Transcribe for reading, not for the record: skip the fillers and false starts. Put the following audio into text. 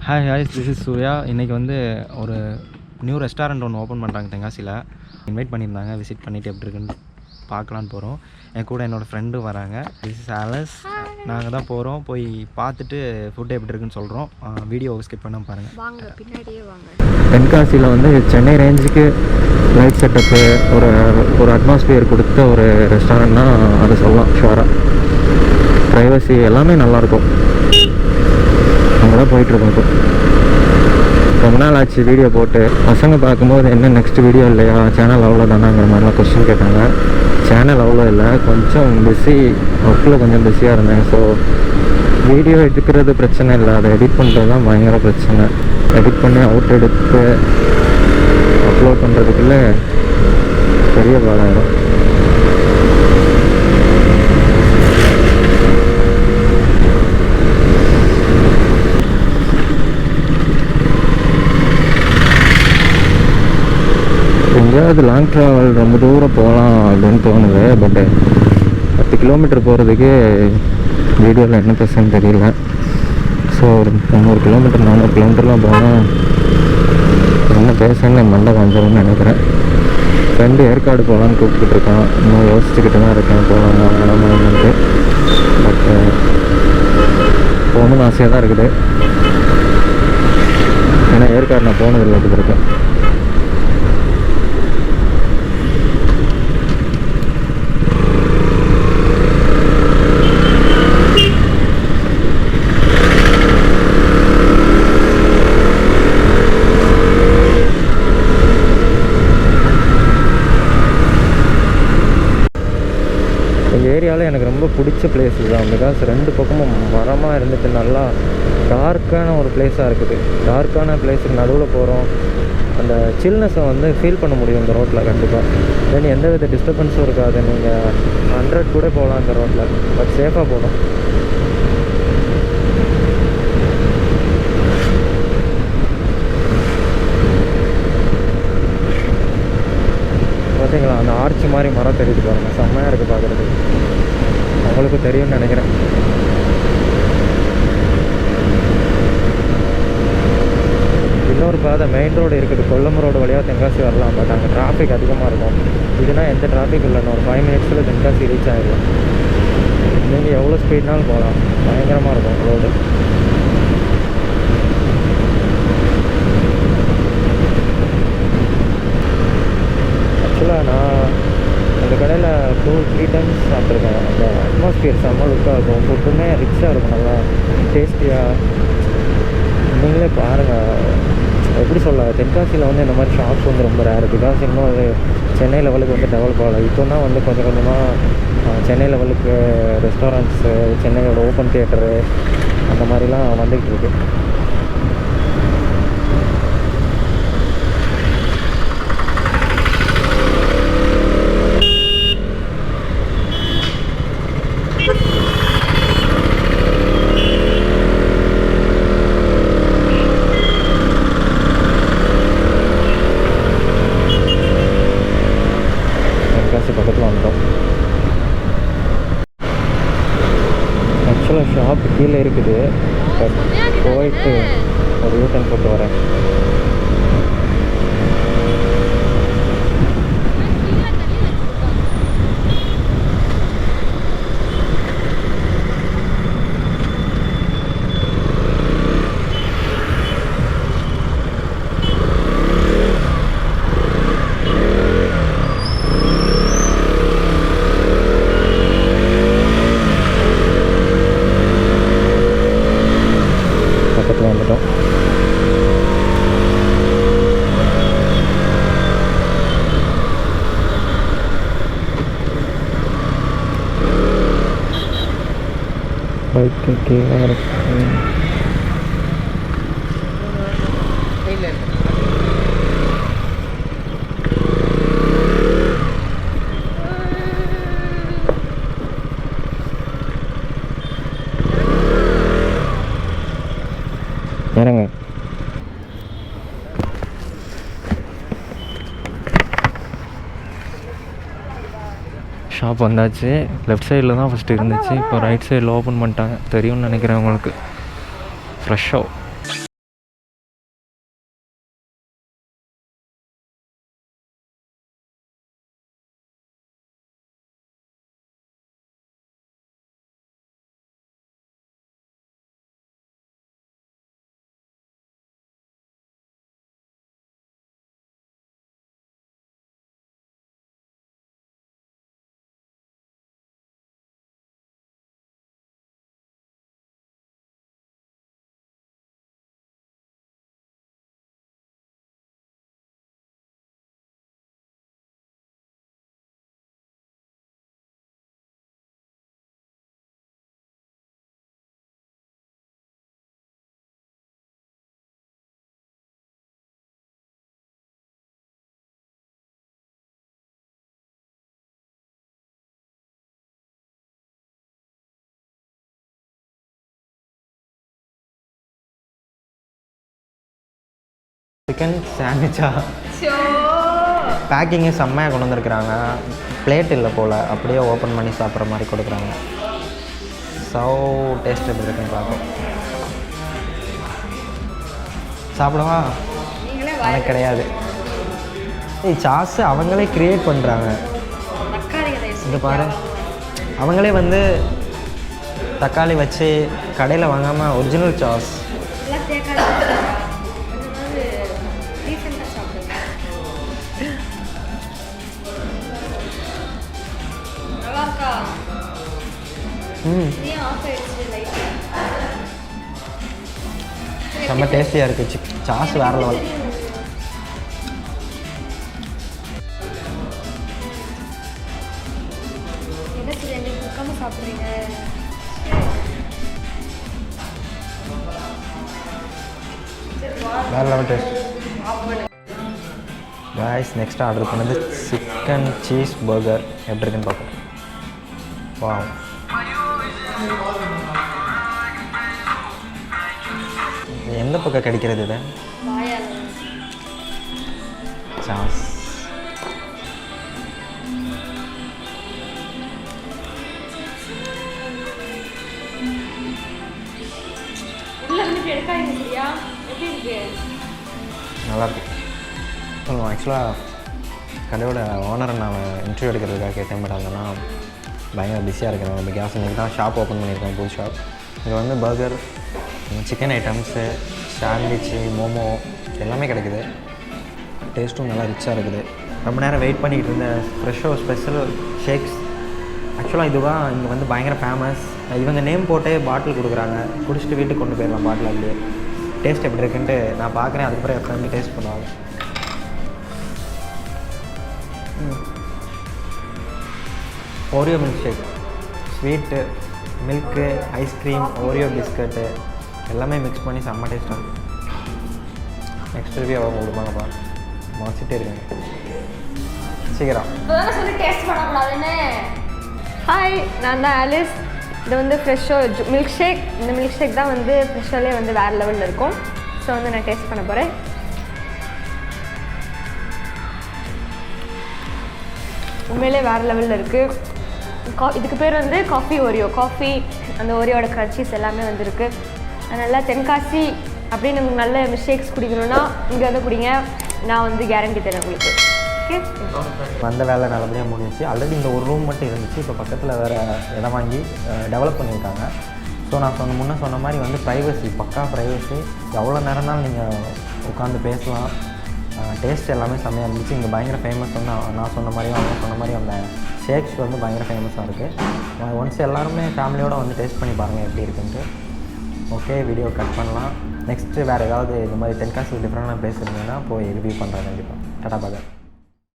Hi hi, this is Surya. இன்றைக்கி வந்து ஒரு நியூ ரெஸ்டாரண்ட் ஒன்று ஓப்பன் பண்ணுறாங்க தென்காசியில். இன்வைட் பண்ணியிருந்தாங்க, விசிட் பண்ணிவிட்டு எப்படி இருக்குன்னு பார்க்கலான்னு போகிறோம். என் கூட என்னோடய ஃப்ரெண்டும் வராங்க. This is Hallows. நாங்கள் தான் போகிறோம், போய் பார்த்துட்டு ஃபுட்டு எப்படி இருக்குன்னு சொல்கிறோம். வீடியோவை ஸ்கிப் பண்ண பாருங்கள், வாங்க பின்னாடியே வாங்க. தென்காசியில் வந்து சென்னை ரேஞ்சுக்கு லைட் செட்டப்பு, ஒரு அட்மாஸ்பியர் கொடுத்த ஒரு ரெஸ்டாரண்ட்னா அதை சொல்லலாம் ஷுவராக. ப்ரைவசி எல்லாமே நல்லாயிருக்கும். அங்கே தான் போயிட்டுருக்கோம். இப்போ ரொம்ப நாள் ஆச்சு வீடியோ போட்டு. பசங்க பார்க்கும்போது என்ன நெக்ஸ்ட் வீடியோ இல்லையா, சேனல் அவ்வளோ தானாங்கிற மாதிரிலாம் கொஸ்டின் கேட்டாங்க. சேனல் அவ்வளோ இல்லை, கொஞ்சம் பிஸி, ஒர்க்கில் கொஞ்சம் பிஸியாக இருந்தேன். ஸோ வீடியோ எடுக்கிறது பிரச்சனை இல்லை, அதை எடிட் பண்ணுறது தான் பயங்கர பிரச்சனை. எடிட் பண்ணி அவுட் எடுத்து அப்லோட் பண்ணுறதுக்குள்ளே பெரிய பாடாயிரும். எங்கேயாவது லாங் ட்ராவல் ரொம்ப தூரம் போகலாம் அப்படின்னு தோணுது. பட்டு 10 கிலோமீட்டர் போகிறதுக்கே வீடியோவில் என்ன பேசுன்னு தெரியல. ஸோ ஒரு 300 கிலோமீட்டர் 400 கிலோமீட்டர்லாம் போனால் என்ன பேசுன்னு மண்டை காஞ்சிடும்னு நினைக்கிறேன். ஃப்ரெண்டு ஏற்காடு போகலான்னு கூப்பிட்டுட்டு இருக்கான். இன்னும் யோசிச்சுக்கிட்டு தான் இருக்கேன், போகலாமா வேணாமான்ட்டு. பட்டு போகணுன்னு ஆசையாக தான் இருக்குது. ஏன்னா ஏற்காடு நான் போனதில்லை இது இருக்கேன். ஏரியாவில் எனக்கு ரொம்ப பிடிச்ச பிளேஸ் தான். பிகாஸ் 2 பக்கமும் மரமாக இருந்துட்டு நல்லா டார்க்கான ஒரு பிளேஸாக இருக்குது. டார்க்கான பிளேஸுக்கு நடுவில் போகிறோம், அந்த சில்னஸை வந்து ஃபீல் பண்ண முடியும் இந்த ரோட்டில் கண்டிப்பாக. தென் எந்த வித டிஸ்டர்பன்ஸும் இருக்காது. நீங்கள் 100 கூட போகலாம் இந்த ரோட்டில், பட் சேஃபாக போகணும். பார்த்தீங்களா, அந்த ஆர்ச்சி மாதிரி மரம் தெரியுது பாருங்கள், செம்மையாக இருக்குது பார்க்குறதுக்கு. அவங்களுக்கும் தெரியும்னு நினைக்கிறேன். இன்னொரு பாதை மெயின் ரோடு இருக்குது, கொல்லம் ரோடு வழியாக தென்காசி வரலாம். பட் அங்கே டிராஃபிக் அதிகமாக இருக்கும். இதுனா எந்த டிராஃபிக் இல்லைன்னு ஒரு 5 மினிட்ஸில் தென்காசி ரீச் ஆகிடலாம். நீங்கள் எவ்வளோ ஸ்பீட்னாலும் போகலாம், பயங்கரமாக இருக்கும் ரோடு. ஆக்சுவலாக நான் அந்த கடையில் 2-3 டைம்ஸ் சாப்பிட்ருக்கேன். அந்த அட்மாஸ்பியர் செம்ம லுக்காக இருக்கும், ஃபுட்டுமே ரிச்சாக இருக்கும், நல்லா டேஸ்டியாக. நீங்களே பாருங்கள், எப்படி சொல்ல, தென்காசியில் வந்து இந்த மாதிரி ஷாப்ஸ் வந்து ரொம்ப ரேர். பிகாஸ் இன்னும் அது சென்னை லெவலுக்கு வந்து டெவலப் ஆகலை. இப்போ தான் வந்து கொஞ்சம் கொஞ்சமாக சென்னை லெவலுக்கு ரெஸ்டாரண்ட்ஸு, சென்னையோட ஓப்பன் தியேட்டரு அந்த மாதிரிலாம் வந்துக்கிட்டு இருக்கு. பக்கத்தில் வந்துட்டோம். ஆக்சுவலாக ஷாப் கீழே இருக்குது, பட் போயிட்டு ஒரு யூட்டன் போட்டு வரேன். வந்துட்டோம். பைக்கு கீழே இருக்கு. இறங்க. ஷாப் வந்தாச்சு. லெஃப்ட் சைடில் தான் ஃபஸ்ட்டு இருந்துச்சு, இப்போ ரைட் சைடில் ஓப்பன் பண்ணிட்டாங்க. தெரியும்னு நினைக்கிறேன் உங்களுக்கு. Fresho chicken சாண்ட்விச்சா? பேக்கிங்கு செம்மையாக கொண்டு வந்துருக்குறாங்க. பிளேட் இல்லை போல், அப்படியே ஓப்பன் பண்ணி சாப்பிட்ற மாதிரி கொடுக்குறாங்க. ஸோ டேஸ்ட் எப்படி இருக்குன்னு பார்ப்போம். சாப்பிடவா? எனக்கு கிடையாது. சாஸு அவங்களே க்ரியேட் பண்ணுறாங்க. இது பாரு, அவங்களே வந்து தக்காளி வச்சு கடையில் வாங்காமல் ஒரிஜினல் சாஸ். செம்ம டேஸ்டியாக இருக்குது. சாஸ் வேறு லெவல். வேறு level taste. Guys, next order பண்ணது சிக்கன் சீஸ் பர்கர். எப்படி இருக்குன்னு பார்ப்போம். வாவ், எந்த பக்கம் கிடைக்கிறது இது? சாஸ் நல்லாயிருக்கு. ஆக்சுவலாக கடையோட ஓனரை நான் இன்டர்வியூ எடுக்கிறதுக்காக கேட்டேன். பட் அதென்னா பயங்கர பிஸியாக இருக்கிறேன். இப்போ கேஸ் இன்றைக்கி தான் ஷாப் ஓப்பன் பண்ணியிருக்கேன், புது ஷாப். இங்கே வந்து burger, chicken items, sandwich, momo எல்லாமே கிடைக்குது. டேஸ்ட்டும் நல்லா ரிச்சாக இருக்குது. ரொம்ப நேரம் வெயிட் பண்ணிக்கிட்டு இருந்த ஃப்ரெஷோ ஸ்பெஷல் ஷேக்ஸ். ஆக்சுவலாக இதுதான் இங்கே வந்து பயங்கர ஃபேமஸ். இவங்க நேம் போட்டே பாட்டில் கொடுக்குறாங்க. குடிச்சிட்டு வீட்டுக்கு கொண்டு போயிடலாம் பாட்டில். அப்படியே டேஸ்ட் எப்படி இருக்குன்ட்டு நான் பார்க்குறேன். அதுக்கப்புறம் என் ஃப்ரெண்டு டேஸ்ட் பண்ணுவாங்க. Oreo milkshake, sweet, milk, ice cream, Oreo biscuit எல்லாமே மிக்ஸ் பண்ணி செம்ம டேஸ்ட்டாக இருக்கும். நெக்ஸ்ட் ரிவ்யூ அவங்க கொடுப்பாங்கப்பா. மாசிட்டே இருக்காங்க. சீக்கிரம் ஹாய், நான் தான் ஆலிஸ். இது வந்து ஃப்ரெஷ்ஷோ மில்க் ஷேக். இந்த மில்க் ஷேக் தான் வந்து ஃப்ரெஷ்ஷோலே வந்து வேறு லெவலில் இருக்கும். ஸோ வந்து நான் டேஸ்ட் பண்ண போகிறேன். உண்மையிலே வேறு லெவலில் இருக்குது. இதுக்கு பேர் வந்து காஃபி ஓரியோ. காஃபி, அந்த ஓரியோட க்ரன்ச்சீஸ் எல்லாமே வந்துருக்கு. நல்லா தென்காசி அப்படின்னு உங்களுக்கு நல்ல மில்க்ஷேக்ஸ் குடிக்கணும்னா இங்கே வந்து குடிங்க. நான் வந்து கேரண்டி தரேன் உங்களுக்கு. ஓகே, வந்த வேலை நல்லபடியாக முடிஞ்சிச்சு. ஆல்ரெடி இந்த ஒரு ரூம் மட்டும் இருந்துச்சு. இப்போ பக்கத்தில் வேறு இடம் வாங்கி டெவலப் பண்ணியிருக்காங்க. ஸோ நான் முன்னே சொன்ன மாதிரி வந்து ப்ரைவசி, பக்கா ப்ரைவசி. எவ்வளோ நேரம்னாலும் நீங்கள் உட்காந்து பேசலாம். டேஸ்ட் எல்லாமே செம்மையாக இருந்துச்சு. இங்கே பயங்கர ஃபேமஸ் வந்து நான் சொன்ன மாதிரியும் அவங்க சொன்ன மாதிரி அந்த ஷேக்ஸ் வந்து பயங்கர ஃபேமஸாக இருக்குது. ஒன்ஸ் எல்லாருமே ஃபேமிலியோடு வந்து டேஸ்ட் பண்ணி பாருங்கள் எப்படி இருக்குன்ட்டு. ஓகே, வீடியோ கட் பண்ணலாம். நெக்ஸ்ட்டு வேறு ஏதாவது இந்த மாதிரி தென்காசி டிஃப்ரெண்டான பிளேஸ் இருந்ததுன்னா போய் ரிவ்யூ பண்ணுறேன் கண்டிப்பாக. டாடா பாய்.